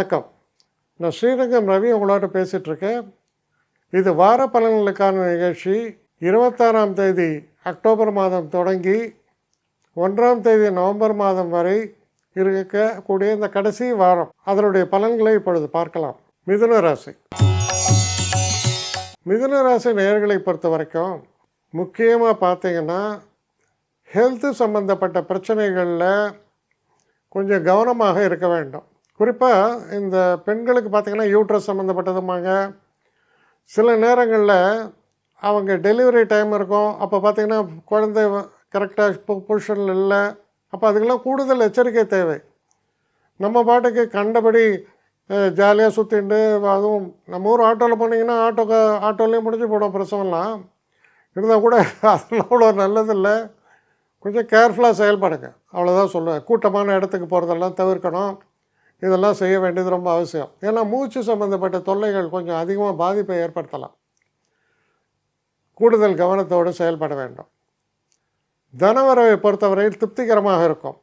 வணக்கம். நான் ஸ்ரீரங்கம் ரவி உங்களோட பேசிகிட்ருக்கேன். இது வார பலன்களுக்கான நிகழ்ச்சி. 26ஆம் தேதி அக்டோபர் மாதம் தொடங்கி 1ஆம் தேதி நவம்பர் மாதம் வரை இருக்கக்கூடிய இந்த கடைசி வாரம் அதனுடைய பலன்களை இப்பொழுது பார்க்கலாம். மிதுன ராசி. மிதுன ராசி நேயர்களை பொறுத்த வரைக்கும் முக்கியமாக பார்த்தீங்கன்னா ஹெல்த்து சம்மந்தப்பட்ட பிரச்சனைகளில் கொஞ்சம் கவனமாக இருக்க வேண்டும். குறிப்பாக இந்த பெண்களுக்கு பார்த்திங்கன்னா யூட்ரஸ் சம்மந்தப்பட்டதுமாங்க. சில நேரங்களில் அவங்க டெலிவரி டைம் இருக்கும், அப்போ பார்த்திங்கன்னா குழந்தை கரெக்டாக பொசிஷனில் இல்லை. அப்போ அதுக்கெல்லாம் கூடுதல் எச்சரிக்கை தேவை. நம்ம பாட்டுக்கு கண்டபடி ஜாலியாக சுற்றிட்டு, அதுவும் நம்ம ஊர் ஆட்டோவில் போனீங்கன்னா ஆட்டோலேயே முடிஞ்சு போடும் பிரசவம்லாம். இருந்தால் கூட அதெல்லாம் அவ்வளோ நல்லதில்லை. கொஞ்சம் கேர்ஃபுல்லாக செயல்படுங்க, அவ்வளோதான் சொல்லுவேன். கூட்டமான இடத்துக்கு போகிறதெல்லாம் தவிர்க்கணும். இதெல்லாம் செய்ய வேண்டியது ரொம்ப அவசியம். ஏன்னா மூச்சு சம்மந்தப்பட்ட தொல்லைகள் கொஞ்சம் அதிகமாக பாதிப்பை ஏற்படுத்தலாம். கூடுதல் கவனத்தோடு செயல்பட வேண்டும். தனவரவை பொறுத்தவரையில் திருப்திகரமாக இருக்கும்.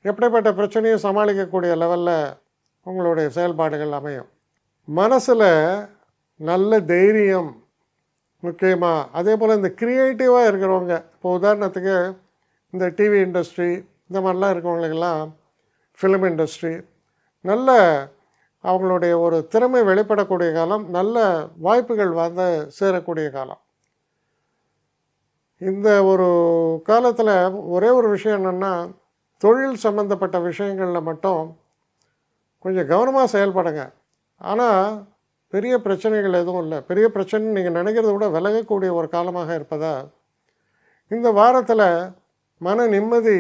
எப்படிப்பட்ட பிரச்சனையும் சமாளிக்கக்கூடிய லெவலில் உங்களுடைய செயல்பாடுகள் அமையும். மனசில் நல்ல தைரியம் முக்கியமாக. அதே போல் இந்த க்ரியேட்டிவாக இருக்கிறவங்க, இப்போ உதாரணத்துக்கு இந்த டிவி இண்டஸ்ட்ரி இந்த மாதிரிலாம் இருக்கிறவங்களுக்கெல்லாம், ஃபிலிம் இண்டஸ்ட்ரி, நல்ல அவங்களுடைய ஒரு திறமை வெளிப்படக்கூடிய காலம், நல்ல வாய்ப்புகள் வந்து சேரக்கூடிய காலம். இந்த ஒரு காலத்தில் ஒரே ஒரு விஷயம் என்னென்னா, தொழில் சம்மந்தப்பட்ட விஷயங்களில் மட்டும் கொஞ்சம் கவனமாக செயல்படுங்க. ஆனால் பெரிய பிரச்சனைகள் எதுவும் இல்லை. பெரிய பிரச்சனை நீங்கள் நினைக்கிறத விட விலகக்கூடிய ஒரு காலமாக இருப்பதால் இந்த வாரத்தில் மன நிம்மதி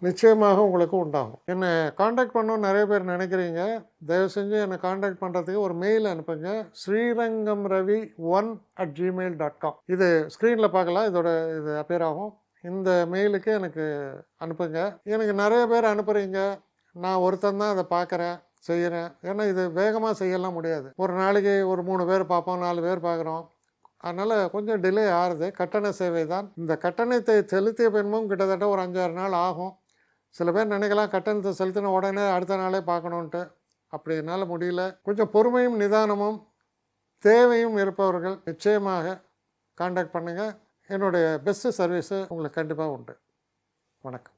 நிச்சயமாக உங்களுக்கு உண்டாகும். என்னை காண்டாக்ட் பண்ணணும்னு நிறைய பேர் நினைக்கிறீங்க. தயவு செஞ்சு என்னை காண்டாக்ட் பண்ணுறதுக்கு ஒரு மெயில் அனுப்புங்க. srirangamravi1@gmail.com. இது ஸ்க்ரீனில் பார்க்கலாம், இது அப்பியர் ஆகும். இந்த மெயிலுக்கு எனக்கு அனுப்புங்க. எனக்கு நிறைய பேர் அனுப்புகிறீங்க, நான் ஒருத்தன் தான் அதை பார்க்குறேன், செய்கிறேன். ஏன்னா இது வேகமாக செய்யலாம் முடியாது. ஒரு நாளைக்கு ஒரு 3 பேர் பார்ப்போம், 4 பேர் பார்க்குறோம். அதனால் கொஞ்சம் டிலே ஆகுது. கட்டண சேவை தான். இந்த கட்டணத்தை செலுத்திய பின்பும் கிட்டத்தட்ட ஒரு 5-6 நாள் ஆகும். சில பேர் நினைக்கலாம் கட்டணத்தை செலுத்தின உடனே அடுத்த நாளே பார்க்கணுன்ட்டு. அப்படி என்னால் முடியல. கொஞ்சம் பொறுமையும் நிதானமும் தேவையும் இருப்பவர்கள் நிச்சயமாக காண்டாக்ட் பண்ணுங்கள். என்னுடைய பெஸ்ட்டு சர்வீஸு உங்களுக்கு கண்டிப்பாக உண்டு. வணக்கம்.